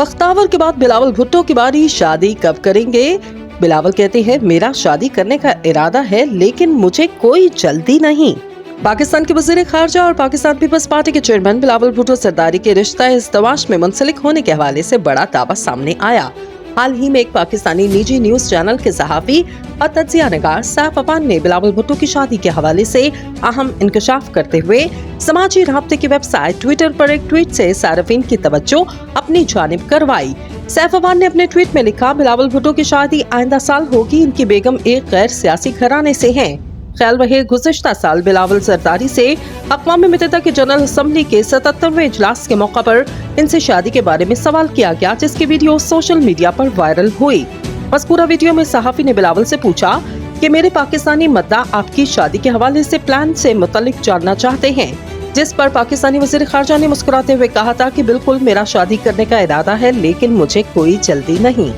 बख्तावर के बाद बिलावल भुट्टो की बारी, शादी कब करेंगे? बिलावल कहते हैं मेरा शादी करने का इरादा है लेकिन मुझे कोई जल्दी नहीं। पाकिस्तान के वज़ीर खारजा और पाकिस्तान पीपल्स पार्टी के चेयरमैन बिलावल भुट्टो सरदारी के रिश्ता इज़्दवाज में मुंसलिक होने के हवाले से बड़ा दावा सामने आया। हाल ही में एक पाकिस्तानी निजी न्यूज चैनल के सहाफी और तज्जिया नगार सैफ अवान ने बिलावल भुट्टो की शादी के हवाले से अहम इंकशाफ करते हुए समाजी राब्ते की वेबसाइट ट्विटर पर एक ट्वीट से सार्फिन की तवज्जो अपनी जानिब करवाई। सैफ अवान ने अपने ट्वीट में लिखा, बिलावल भुट्टो की शादी आइंदा साल होगी। इनकी बेगम एक गैर सियासी घराने से हैं। ख्याल रहे गुज़िश्ता साल बिलावल ज़रदारी से अक़वाम मुत्तहिदा के जनरल असम्बली के 77वें इजलास के मौका पर इनसे शादी के बारे में सवाल किया गया, जिसकी वीडियो सोशल मीडिया पर वायरल हुई। मज़कूरा वीडियो में सहाफ़ी ने बिलावल से पूछा कि मेरे पाकिस्तानी मद्दा आपकी शादी के हवाले से प्लान से मुतल्लिक जानना चाहते हैं, जिस पर पाकिस्तानी वज़ीर खारजा ने मुस्कुराते हुए कहा था कि बिल्कुल मेरा शादी करने का इरादा है लेकिन मुझे कोई जल्दी नहीं।